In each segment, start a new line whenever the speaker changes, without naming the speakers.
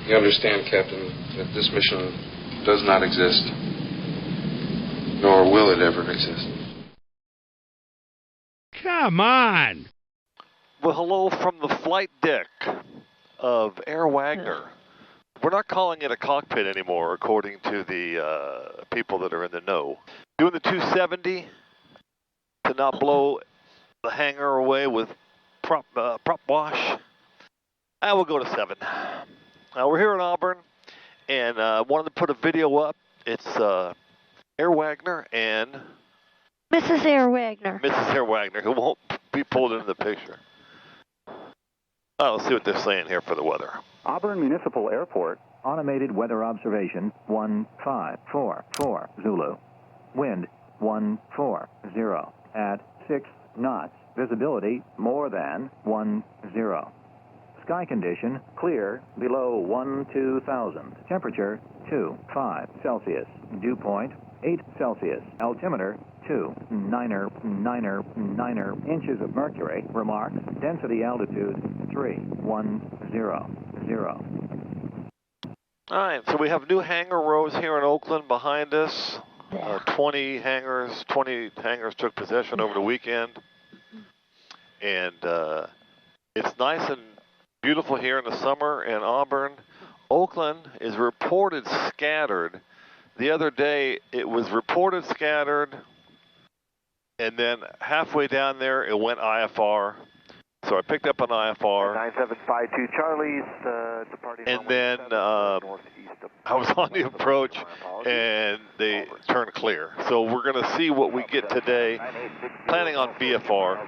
You understand, Captain, that this mission does not exist, nor will it ever exist.
Come on!
Well, hello from the flight deck of Air Wagner. We're not calling it a cockpit anymore, according to the people that are in the know. Doing the 270 to not blow the hangar away with prop wash. I will go to 7. We're here in Auburn, and wanted to put a video up. It's Air Wagner and
Mrs. Air Wagner.
Mrs. Air Wagner, who won't be pulled into the picture. Let's see what they're saying here for the weather.
Auburn Municipal Airport, automated weather observation 1544 Zulu. Wind 140 at 6 knots. Visibility more than 10. Sky condition clear below 12,000. Temperature 25 Celsius. Dew point 8 Celsius. Altimeter 2.9 inches of mercury. Remarks. Density altitude 3100.
All right, so we have new hangar rows here in Oakland behind us. 20 hangars took possession over the weekend. And it's nice and beautiful here in the summer in Auburn. Oakland is reported scattered. The other day, it was reported scattered, and then halfway down there, it went IFR. So I picked up an IFR.
9752 Charlie's departing.
And then I was on the approach, and they turned clear. So we're going to see what we get today. Planning on VFR.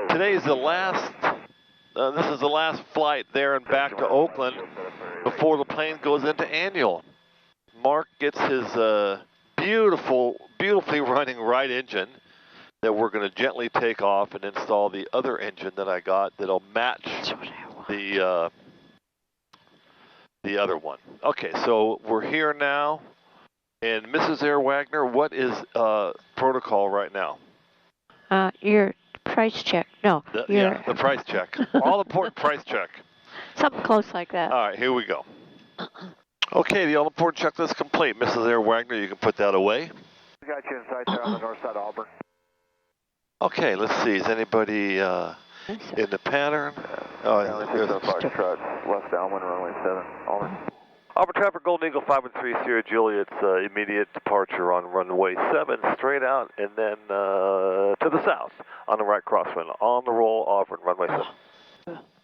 Today is the last. This is the last flight there and back to Oakland before the plane goes into annual. Mark gets his beautifully running right engine that we're going to gently take off and install the other engine that I got that'll match the other one. Okay, so we're here now. And Mrs. Air Wagner, what is protocol right now?
Your price check. No.
Yeah, the price check. All important price check.
Something close like that.
All right, here we go. Okay, the all-important checklist complete. Mrs. Air Wagner, you can put that away.
We got you inside there on the north side of Auburn.
Okay, let's see. Is anybody in the pattern?
Here's the Foxtrot, West Alman, runway 7. Auburn.
Auburn traffic, Golden Eagle 513 Sierra Juliet's immediate departure on runway 7, straight out, and then to the south on the right crosswind. On the roll, Auburn, runway 7.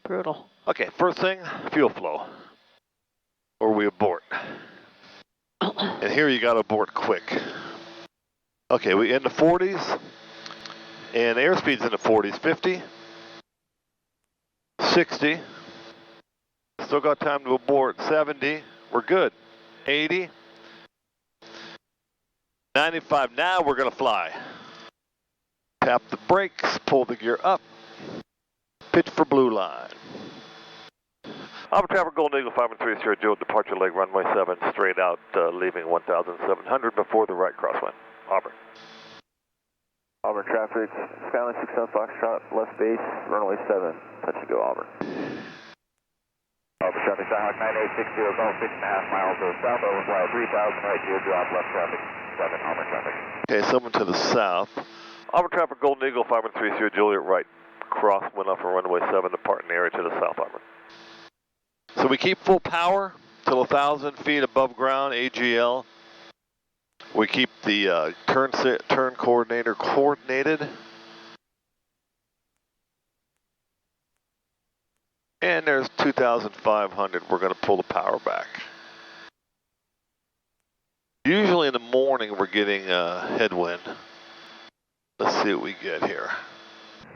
Brutal.
Okay, first thing, fuel flow. Or we abort. And here you got to abort quick. Okay, we in the 40s, and airspeed's in the 40s, 50, 60, still got time to abort, 70, we're good, 80, 95, now we're going to fly. Tap the brakes, pull the gear up, pitch for blue line. Auburn traffic, Golden Eagle 513 Sierra Juliet, departure leg runway 7, straight out, leaving 1,700 before the right crosswind. Auburn.
Auburn traffic, Skyline 6 Foxtrot, left base, runway 7, touch and go Auburn. Auburn traffic, Skyhawk 9860, about 6.5 miles to the south, overfly 3,000, right teardrop, left traffic, 7, Auburn traffic.
Okay, someone to the south. Auburn traffic, Golden Eagle 513 Sierra Juliet, right crosswind off of runway 7, departing area to the south, Auburn. So we keep full power till 1,000 feet above ground, AGL. We keep the turn coordinator coordinated. And there's 2,500. We're going to pull the power back. Usually in the morning we're getting headwind. Let's see what we get here.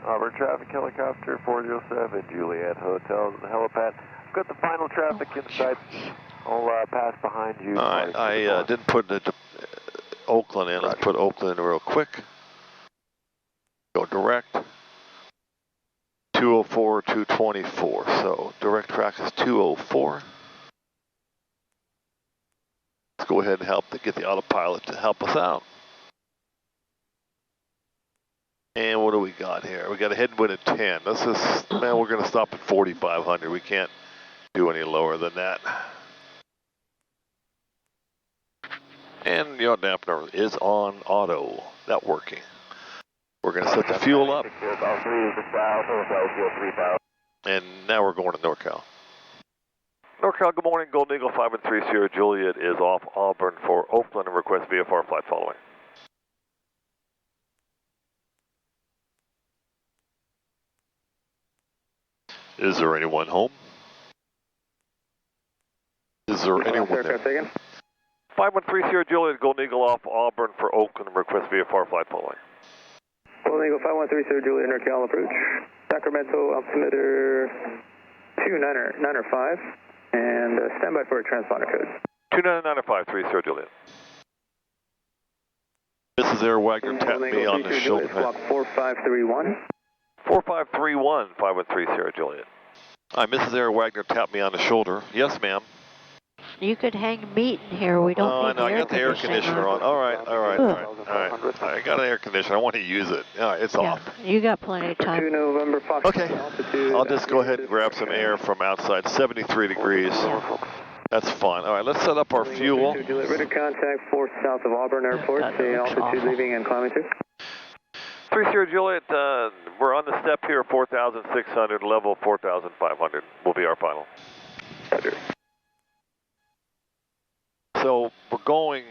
Auburn traffic, helicopter 407, Juliet Hotel, the helipad. Got the final traffic inside. I'll pass behind you.
All right, I didn't put the Oakland in. Let's put Oakland in real quick. Go direct. 204, 224. So direct track is 204. Let's go ahead and get the autopilot to help us out. And what do we got here? We got a headwind at 10. This is, man, we're going to stop at 4,500. We can't do any lower than that. And yaw dampener is on auto. That working. We're going to set the fuel up. And now we're going to NorCal. NorCal, good morning. Golden Eagle 513 Sierra Juliet is off Auburn for Oakland and request VFR flight following. Is there anyone home? Is there anyone there? 513 Sierra Juliet, Golden Eagle off Auburn for Oakland and request VFR flight following.
Golden Eagle 513 Sierra Juliet, NorCal approach. Sacramento altimeter 2995 and standby for a transponder code.
29953 Sierra Juliet. This is Air Wagner, tap me on the shoulder.
Block 4531.
4531, 513 Sierra Juliet. Hi, Mrs. Air Wagner, tap me on the shoulder. Yes, ma'am.
You could hang meat in here. We don't need
I got the air conditioner on. All right. I got an air conditioner. I want to use it. All right, it's off.
You got plenty of time.
2 November Fox.
Okay. I'll just go ahead and grab some air from outside. 73 degrees. That's fine. All right, let's set up our fuel.
Radar contact 4 south of Auburn Airport. The altitude leaving and climbing to.
3 Sierra Juliet, we're on the step here, 4,600, level 4,500 will be our final. So we're going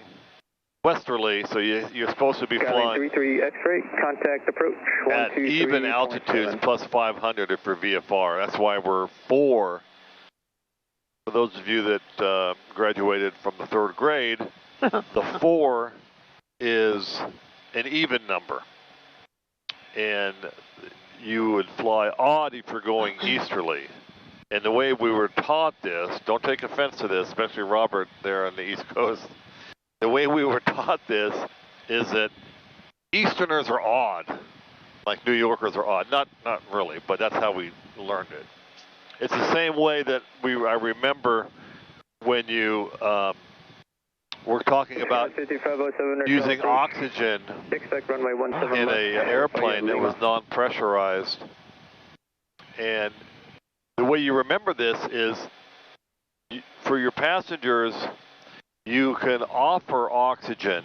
westerly, so you're supposed to be flying
33 X-ray, contact approach.
at even altitudes plus 500 for VFR. That's why we're 4. For those of you that graduated from the 3rd grade, the 4 is an even number. And you would fly odd if you're going easterly. And the way we were taught this, don't take offense to this, especially Robert there on the East Coast. The way we were taught this is that Easterners are odd, like New Yorkers are odd. Not really, but that's how we learned it. It's the same way that I remember when you were talking about using oxygen in an airplane that was non-pressurized. And the way you remember this is, for your passengers, you can offer oxygen,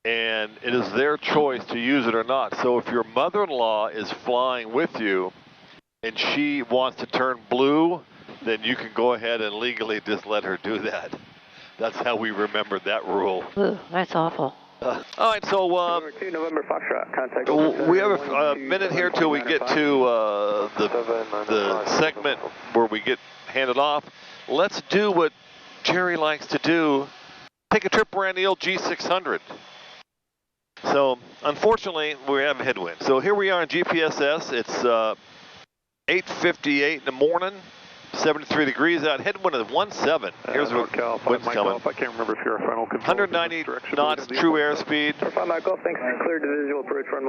and it is their choice to use it or not. So if your mother-in-law is flying with you, and she wants to turn blue, then you can go ahead and legally just let her do that. That's how we remembered that rule.
Ooh, that's awful.
All right, so
November Foxtrot, contact.
we have a minute here till we get to the segment where we get handed off. Let's do what Jerry likes to do, take a trip around the old G600. So, unfortunately, we have a headwind. So here we are on GPSS. It's 8:58 in the morning. 73 degrees out, headwind of 17. Here's what wind's coming.
I can't remember if you're a final
190 knots true airspeed,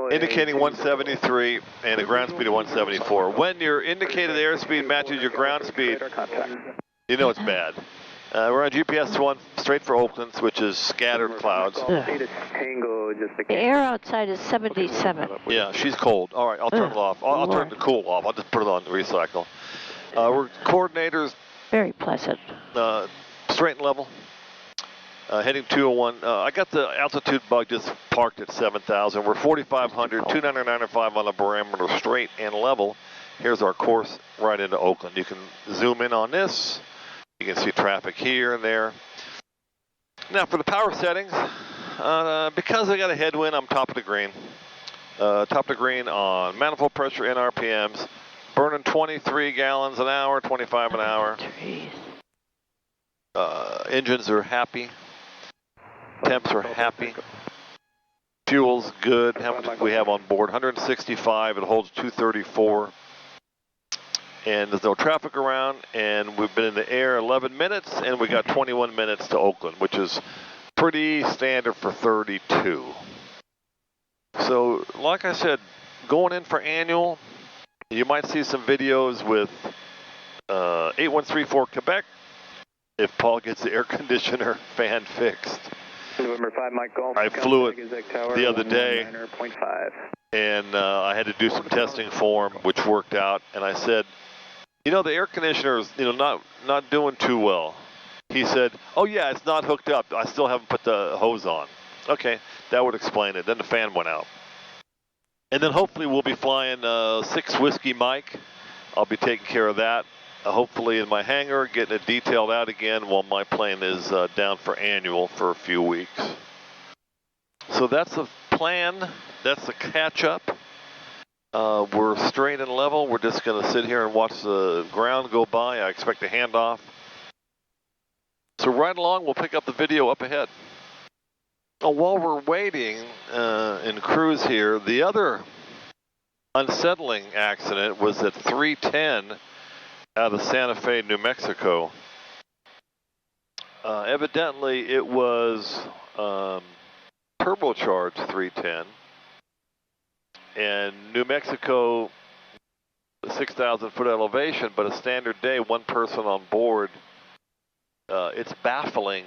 indicating 173 and a ground speed of 174. When your indicated airspeed matches your ground speed, you know it's bad. We're on GPS 1 straight for Oakland, which is scattered clouds.
The air outside is 77.
Yeah, she's cold. All right, I'll turn it off. I'll turn the cool off. I'll just put it on the recycle. We're coordinators.
Very pleasant.
Straight and level. Heading 201. I got the altitude bug just parked at 7,000. We're 4,500, 295 on the barometer, straight and level. Here's our course right into Oakland. You can zoom in on this. You can see traffic here and there. Now for the power settings, because I got a headwind, I'm top of the green. Top of the green on manifold pressure and RPMs. Burning 23 gallons an hour, 25 an hour. Engines are happy. Temps are happy. Fuel's good. How much do we have on board? 165. It holds 234. And there's no traffic around. And we've been in the air 11 minutes, and we got 21 minutes to Oakland, which is pretty standard for 32. So, like I said, going in for annual. You might see some videos with 8134 Quebec if Paul gets the air conditioner fan fixed.
November 5 Mike Golf.
I flew it the other day, and I had to do some testing for him, which worked out. And I said, You know, the air conditioner is, not doing too well. He said, oh yeah, it's not hooked up. I still haven't put the hose on. Okay, that would explain it. Then the fan went out. And then hopefully we'll be flying 6 Whiskey Mike. I'll be taking care of that. Hopefully in my hangar, getting it detailed out again while my plane is down for annual for a few weeks. So that's the plan. That's the catch up. We're straight and level. We're just going to sit here and watch the ground go by. I expect a handoff. So right along, we'll pick up the video up ahead. While we're waiting in cruise here, the other unsettling accident was at 310 out of Santa Fe, New Mexico. Evidently, it was turbocharged 310. And New Mexico, 6,000 foot elevation, but a standard day, one person on board. It's baffling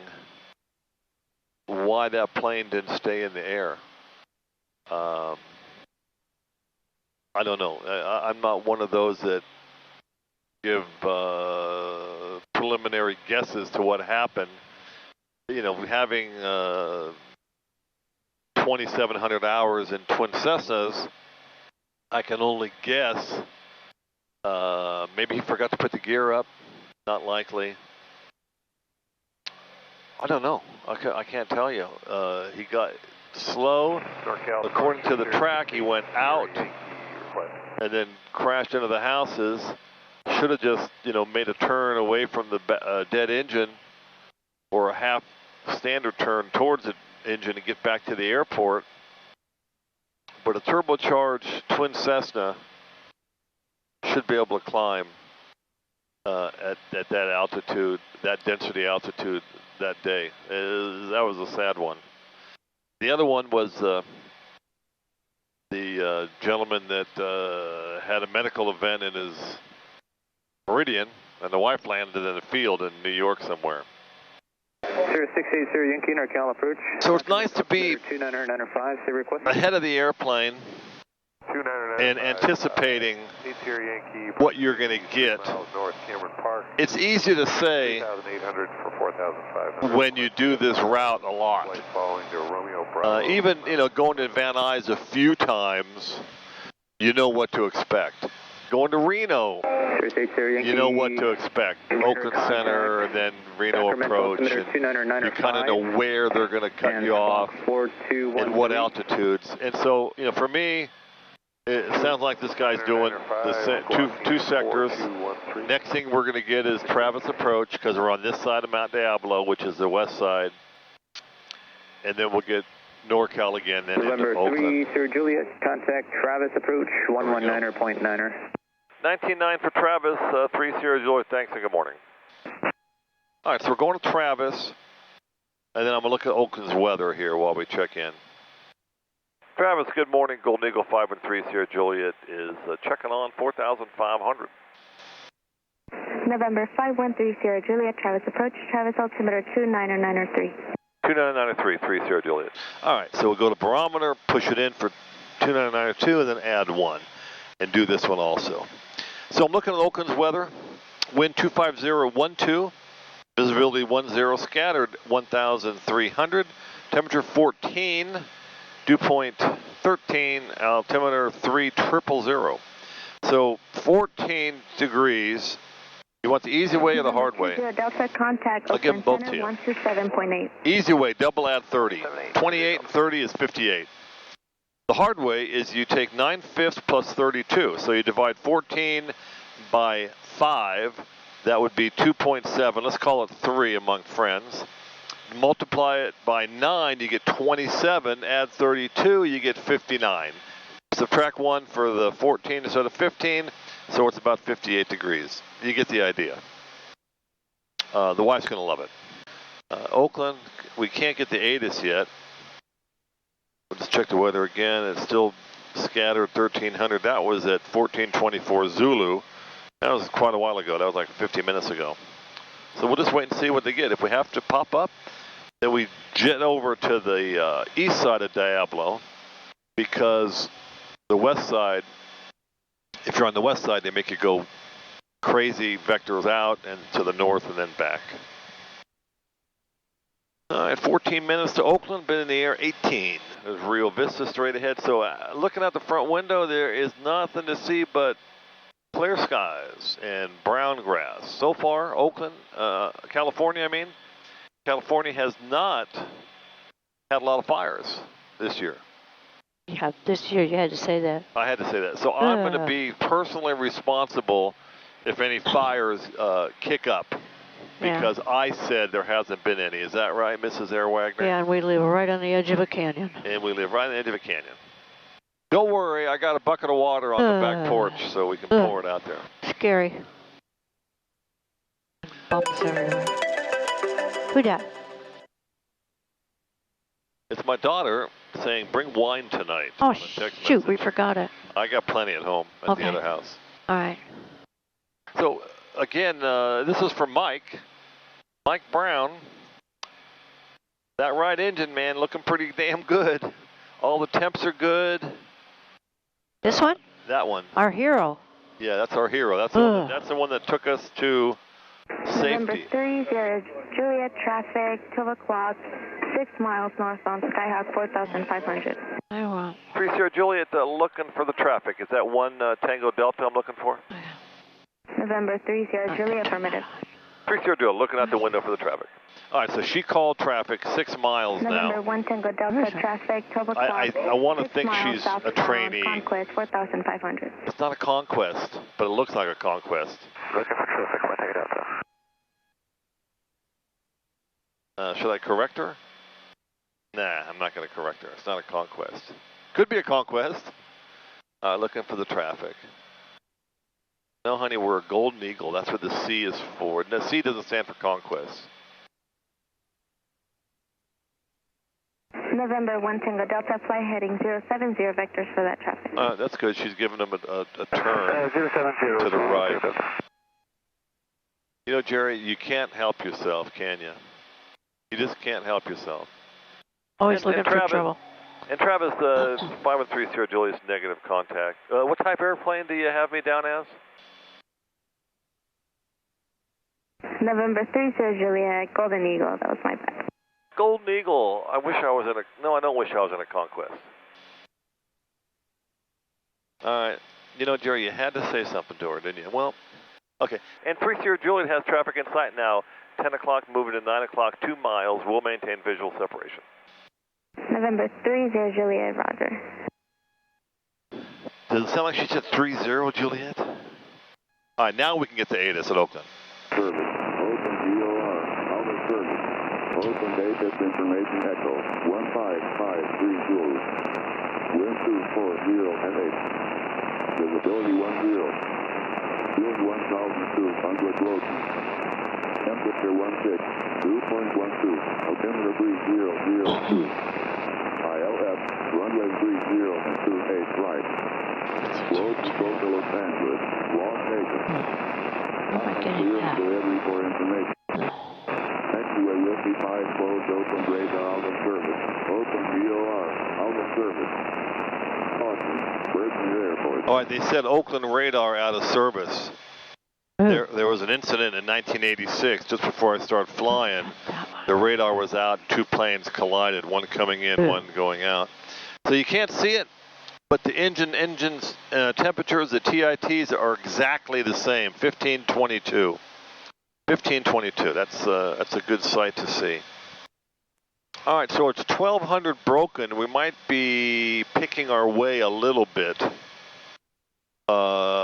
why that plane didn't stay in the air. I don't know. I'm not one of those that give preliminary guesses to what happened. Having 2,700 hours in twin Cessnas, I can only guess. Maybe he forgot to put the gear up. Not likely. I don't know. I can't tell you. He got slow. According to the track, he went out and then crashed into the houses. Should have just, made a turn away from the dead engine, or a half standard turn towards the engine to get back to the airport. But a turbocharged twin Cessna should be able to climb at that altitude, that density altitude that day. That was a sad one. The other one was the gentleman that had a medical event in his Meridian, and the wife landed in a field in New York somewhere.
0680 Yankee, NorCal approach.
So it's nice to be
29905, say request.
ahead of the airplane and anticipating what you're going to get. It's easy to say when you do this route a lot. Even, going to Van Nuys a few times, you know what to expect. Going to Reno, you know what to expect. Oakland Center, and then Reno approach. And you kind of know where they're going to cut you off and what altitudes. And so, for me, it sounds like this guy's doing the two sectors. Next thing we're going to get is Travis approach, because we're on this side of Mount Diablo, which is the west side. And then we'll get NorCal again, then
November
into Oakland.
3, Sir Juliet, contact Travis approach, 119er.9er.
19.9 for Travis, 3 Sierra Juliet, thanks and good morning. All right, so we're going to Travis, and then I'm going to look at Oakland's weather here while we check in. Travis, good morning. Golden Eagle 513 Sierra Juliet is checking on 4,500.
November 513 Sierra Juliet, Travis approach, Travis altimeter 299er3.
299er3, 3 Sierra Juliet. All right, so we'll go to barometer, push it in for 299er2, and then add 1, and do this one also. So I'm looking at Oakland's weather. Wind 25012, visibility 10, scattered 1,300, temperature 14, dew point 13, altimeter 3000. So 14 degrees. You want the easy way or the hard way?
Delta contact.
I'll give them both to you.
127.8.
Easy way, double add 30. 28 and 30 is 58. The hard way is you take 9/5 plus 32. So you divide 14 by 5. That would be 2.7. Let's call it 3 among friends. Multiply it by 9, you get 27. Add 32, you get 59. Subtract 1 for the 14 instead of 15, so it's about 58 degrees. You get the idea. The wife's going to love it. Oakland, we can't get the ATIS yet. We'll just check the weather again. It's still scattered 1,300. That was at 1424 Zulu. That was quite a while ago. That was like 50 minutes ago. So we'll just wait and see what they get. If we have to pop up, then we jet over to the east side of Diablo, because the west side, if you're on the west side, they make you go crazy vectors out and to the north and then back. All right, 14 minutes to Oakland, been in the air 18. There's Rio Vista straight ahead. So looking out the front window, there is nothing to see but clear skies and brown grass. So far, Oakland, California, California has not had a lot of fires this year.
Yeah, this year you had to say that.
I had to say that. So I'm going to be personally responsible if any fires kick up, because I said there hasn't been any. Is that right, Mrs. Air Wagner?
Yeah, and we live right on the edge of a canyon.
And we live right on the edge of a canyon. Don't worry, I got a bucket of water on the back porch so we can pour it out there.
Scary. Bumps everywhere. Who dat?
It's my daughter saying, bring wine tonight.
Oh, shoot, we forgot it.
I got plenty at home at the other house.
All right.
So, again, this is for Mike Brown. That right engine, man, looking pretty damn good. All the temps are good.
This one?
That one.
Our hero.
Yeah, that's our hero. That's the one that took us to safety.
November 30 Juliet traffic, 12 o'clock, 6 miles northbound, Skyhawk 4,500.
I want.
30 Juliet, looking for the traffic. Is that one Tango Delta I'm looking for?
November 30 Juliet, affirmative.
30 Juliet, looking out the window for the traffic. All right, so she called traffic 6 miles
November
now.
1 Tango Delta traffic, 12 o'clock.
I want to think she's a trainee.
Conquest 4,500.
It's not a Conquest, but it looks like a Conquest.
Looking for traffic, 1 Tango Delta.
Should I correct her? Nah, I'm not going to correct her. It's not a Conquest. Could be a Conquest. Looking for the traffic. No, honey, we're a Golden Eagle. That's what the C is for. The C doesn't stand for Conquest.
November 1 Tango Delta, fly heading 070 vectors for that traffic.
That's good. She's giving them a turn
070
to the right. You know, Jerry, you can't help yourself, can you? You just can't help yourself.
Always looking for trouble.
And Travis, 5130 Julius, negative contact. What type of airplane do you have me down as?
November 30 Juliet, Golden Eagle, that was my bad.
Golden Eagle. I wish I was in a... No, I don't wish I was in a Conquest. All right. You know, Jerry, you had to say something to her, didn't you? Well, okay. And 30 Juliet has traffic in sight now. 10 o'clock, moving to 9 o'clock, 2 miles. We'll maintain visual separation.
November 30 Juliet, roger.
Does it sound like she said 30 Juliet? All right, now we can get to ATIS at Oakland.
Service. Oakland DOR. Alpha service. Oakland ATIS information echo. 15530. Wind 240 and 8. Visibility 10. Field 1002. Onward road. Temperature 16. 2.12. Altimeter breeze 002. ILS. Runway breeze 028 right. Road control to Los Angeles. Long Vegas. Delivery for information. Taxiway Whiskey 5 closed, Oakland radar out of service. Oakland VOR out of service. Caution, birds near airport.
All right, they said Oakland radar out of service. There was an incident in 1986, just before I started flying. The radar was out, 2 planes collided, one coming in, one going out. So you can't see it, but the engine's temperatures, the TITs are exactly the same, 1522. 1522, that's a good sight to see. All right, so it's 1200 broken. We might be picking our way a little bit.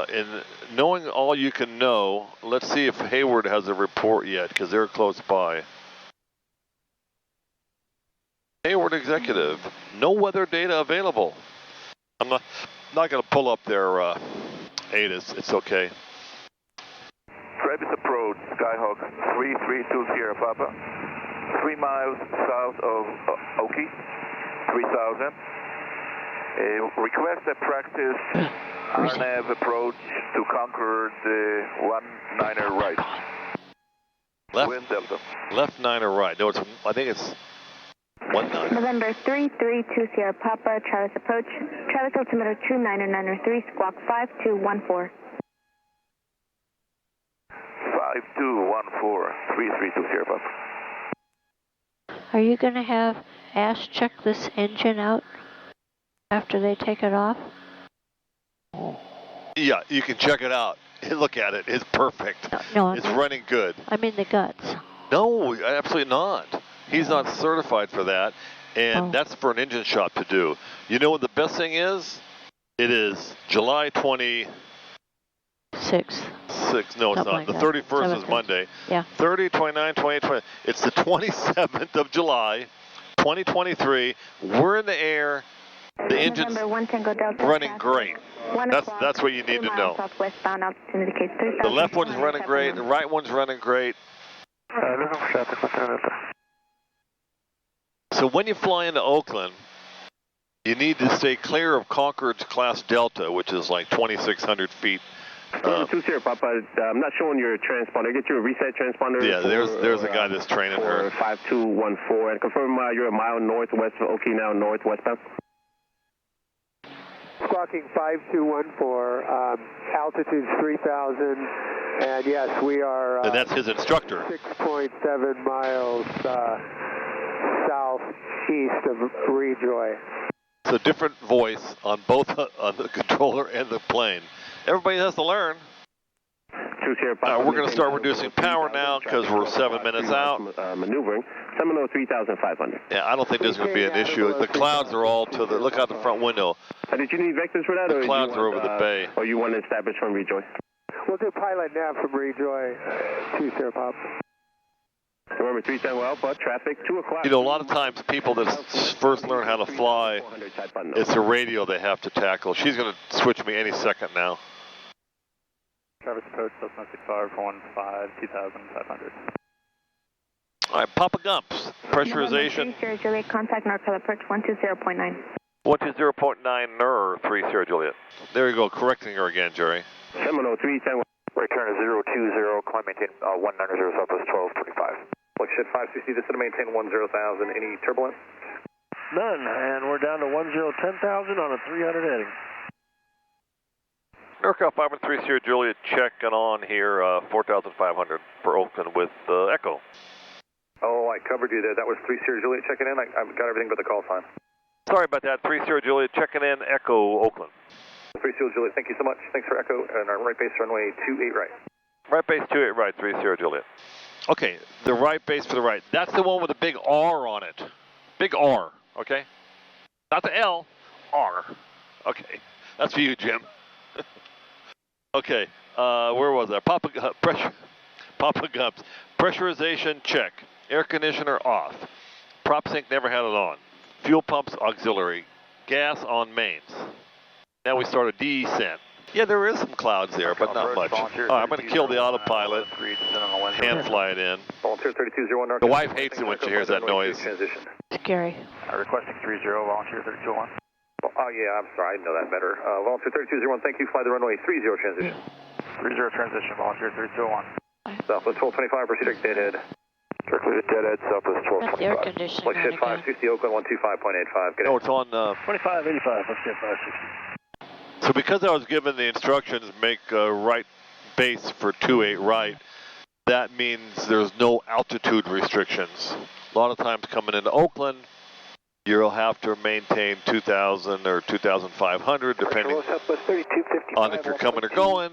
In knowing all you can know, let's see if Hayward has a report yet, because they're close by. Hayward Executive, no weather data available. I'm not going to pull up their ATIS, it's okay.
Travis approach, Skyhawk 3320 Papa, 3 miles south of Okie, 3000. Request a practice RNAV approach to conquer the 19er right. Wind Delta.
Left 9er right. No, I think it's 19er.
November 3320 Papa, Travis approach. Travis altimeter 29er 903, squawk 5214.
5214, Sierra Papa.
Are you going to have Ash check this engine out after they take it off?
Yeah, you can check it out. Look at it. It's perfect.
No,
It's running good.
I mean the guts.
No, absolutely not. He's not certified for that, and that's for an engine shop to do. You know what the best thing is? It is July 26th. No, it's not.
Like
the
that.
31st is Monday.
Yeah.
30, 29, 20, 20. It's the 27th of July, 2023. We're in the air. The engine's running great. That's what you need to know. The left one's running great. The right one's running great. So when you fly into Oakland, you need to stay clear of Concord's Class Delta, which is like 2,600 feet.
2 Sierra Papa, I'm not showing your transponder. Get you a reset transponder.
Yeah, there's a guy that's training her.
5214, and confirm you're a mile northwest of Okinawa, northwestbound.
Squawking 5214, altitude 3,000, and yes, we are.
And that's his instructor.
6.7 miles southeast of Rejoy.
It's a different voice on both on the controller and the plane. Everybody has to learn. We're going to start reducing power now because we're 7 minutes out.
Maneuvering, Seminole 3,500.
Yeah, I don't think there's going to be an issue. The clouds are all to the, look out the front window.
Did you need vectors for that?
The clouds are over the bay.
Or you want to establish from Rejoy?
We'll do pilot nav from Rejoy, 2 Sierra Pop.
Remember, 310 Alpha, traffic, 2 o'clock.
You know, a lot of times people that first learn how to fly, it's the radio they have to tackle. She's going to switch me any second now.
Travis approach, Cessna 6515, 2,500.
All right, Papa Gumps, pressurization.
30 Juliet, contact NorCal approach 120.9.
120.9 NER, 3 Sierra Juliet. There you go, correcting her again, Jerry.
Seminole 310.
Return to 020, climb maintain 190 Southwest 1225.
Like shed 560, this is to maintain 10,000. Any turbulence?
None, and we're down to 10,000 on a 300 heading.
NorCal 513 Sierra Juliet checking on here, 4,500 for Oakland with Echo.
Oh, I covered you there. That was 3 Sierra Juliet checking in. I've got everything but the call sign.
Sorry about that. 3 Sierra Juliet checking in, Echo Oakland.
3 Sierra Juliet, thank you so much. Thanks for Echo, and our right base runway 28 right.
Right base 28 right, 3 Sierra Juliet. Okay, the right base for the right. That's the one with a big R on it. Big R, okay? Not the L, R. Okay, that's for you, Jim. Okay, where was I? Papa Gumps. Pressurization check. Air conditioner off. Prop sync never had it on. Fuel pumps auxiliary. Gas on mains. Now we start a descent. Yeah, there is some clouds there, but not much. All right, I'm going to kill the autopilot. Hand fly it in.
Volunteer 3201.
The wife hates it when she hears that noise.
Scary.
Requesting 30, volunteer 3201.
Oh, yeah, I'm sorry. I know that better. Volunteer 3201, thank you. Fly the runway 30 transition.
30 transition, volunteer 3201.
Southwest 1225, proceed to deadhead.
Directly to deadhead, Southwest 1225.
That's the air conditioning.
Like shed 560, Oakland 125.85.
No, it's on...
2585, let's get 560.
So because I was given the instructions, make right base for 28 right, that means there's no altitude restrictions. A lot of times coming into Oakland, you'll have to maintain 2,000 or 2,500 depending on if you're coming or going.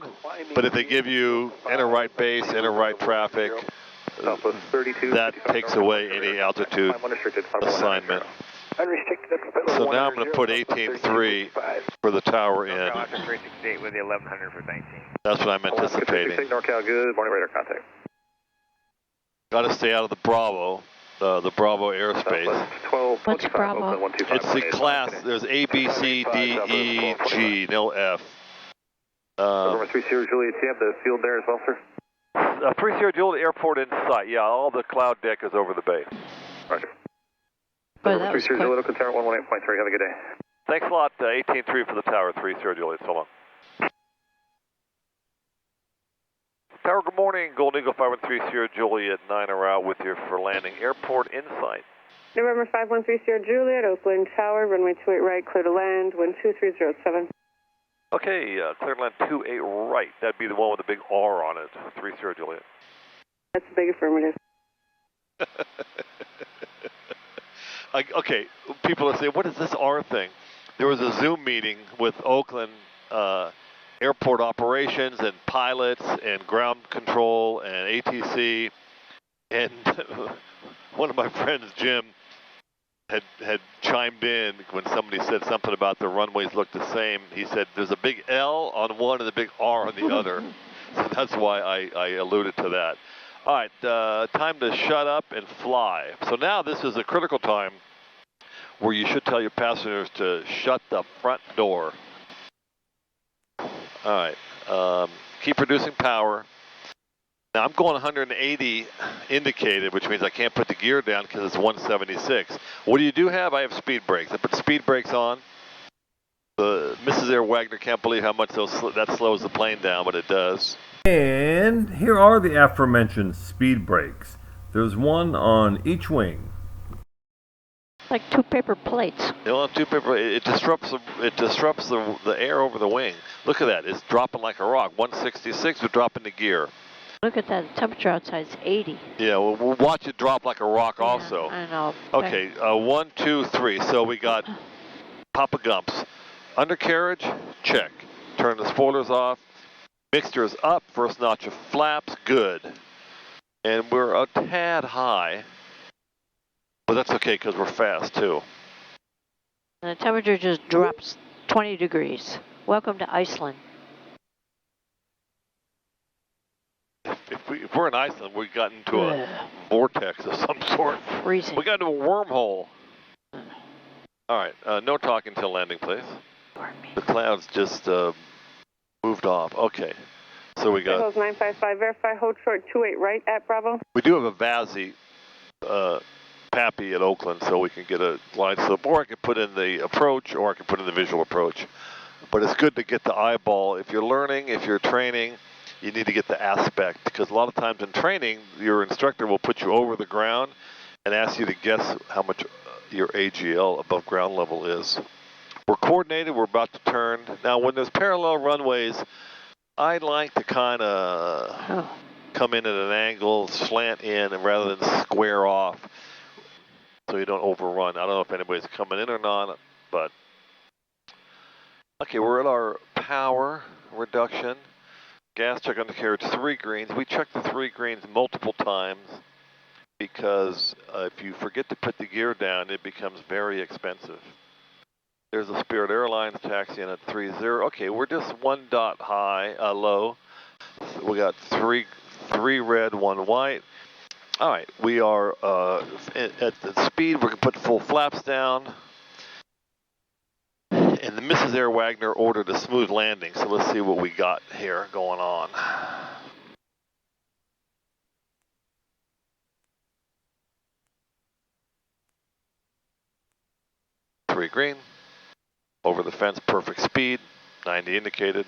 But if they give you enter right base, enter right traffic, that takes away any altitude assignment. So now I'm going to put 18.3 for the tower in.
With the 1100 for 19.
That's what I'm anticipating.
NorCal, good morning, radar contact.
Got to stay out of the Bravo, the Bravo airspace.
What's Bravo?
It's the class. There's A, B, C, D, E, G, no F.
3 Sierra Juliet, do you have the field there as well, sir?
3 Sierra Juliet, airport in sight. Yeah, all the cloud deck is over the bay.
Roger.
Boy, that
3
was
Sierra
quick.
Juliet, Oakland Tower 118.3. Have a good day.
Thanks a lot. 18.3 for the tower, 3 Sierra Juliet. So long. Tower, good morning. Golden Eagle 513 Sierra Juliet 9 are out with you for landing. Airport in sight.
November 513 Sierra Juliet, Oakland Tower, runway 28 right, clear to land, wind 2307.
Okay, clear line 28 right. That'd be the one with the big R on it. 30 Juliet.
That's a big affirmative.
Okay, people are saying, what is this R thing? There was a Zoom meeting with Oakland airport operations and pilots and ground control and ATC, and one of my friends, Jim, had chimed in when somebody said something about the runways look the same. He said there's a big L on one and a big R on the other. So that's why I alluded to that. All right, time to shut up and fly. So now this is a critical time where you should tell your passengers to shut the front door. All right, keep reducing power. Now I'm going 180 indicated, which means I can't put the gear down because it's 176. What do you do have? I have speed brakes. I put speed brakes on. The Mrs. Air Wagner can't believe how much that slows the plane down, but it does.
And here are the aforementioned speed brakes. There's one on each wing.
Like two paper plates.
Two paper. It disrupts the air over the wing. Look at that. It's dropping like a rock. 166 would drop into gear.
Look at that. The temperature outside is 80.
Yeah, well, we'll watch it drop like a rock also.
I know.
Okay, 1, 2, 3. So we got Papa Gumps. Undercarriage, check. Turn the spoilers off. Mixtures up. First notch of flaps, good. And we're a tad high. But that's okay because we're fast too.
And the temperature just drops 20 degrees. Welcome to Iceland.
If we're in Iceland, we got into a vortex of some sort.
Freezing.
We got into a wormhole. All right, no talking until landing, please. The clouds just moved off. Okay, so we got...
955, verify, hold short 28 right at Bravo.
We do have a VASI PAPI at Oakland, so we can get a line slip, or I can put in the approach, or I can put in the visual approach. But it's good to get the eyeball. If you're learning, if you're training, you need to get the aspect, because a lot of times in training, your instructor will put you over the ground and ask you to guess how much your AGL above ground level is. We're coordinated, we're about to turn. Now when there's parallel runways, I like to kind of come in at an angle, slant in, and rather than square off, so you don't overrun. I don't know if anybody's coming in or not, but... Okay, we're at our power reduction. Gas check undercarriage, 3 greens. We check the 3 greens multiple times because if you forget to put the gear down, it becomes very expensive. There's a Spirit Airlines taxi in at 30. Okay, we're just 1 dot high, low. We got 3 red, 1 white. All right, we are at the speed. We're gonna put full flaps down. And the Mrs. Air Wagner ordered a smooth landing, so let's see what we got here going on. Three green, over the fence, perfect speed, 90 indicated.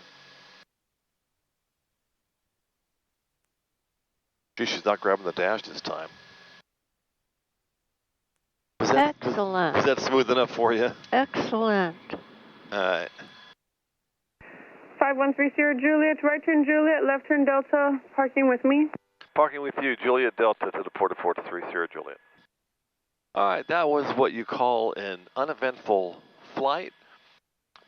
Gee, she's not grabbing the dash this time.
Excellent.
Was that smooth enough for you?
Excellent.
All right.
5130 Juliet, right turn Juliet, left turn Delta, parking with me.
Parking with you, Juliet Delta to the port of 430 Juliet. All right, that was what you call an uneventful flight,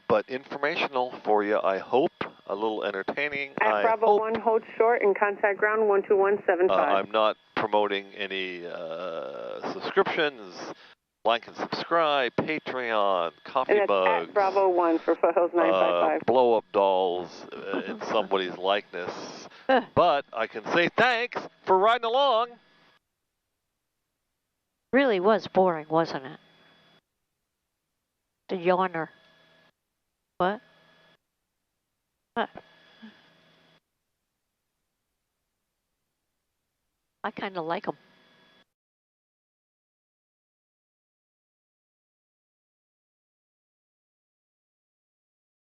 but informational for you, I hope. A little entertaining.
At Bravo 1, hold short and contact ground 12175.
I'm not promoting any subscriptions. Like and subscribe, Patreon, coffee
and
mugs.
At Bravo 1 for Foothills 955.
Blow up dolls in somebody's likeness. But I can say thanks for riding along.
Really was boring, wasn't it? The yawner. What? What? I kind of like them.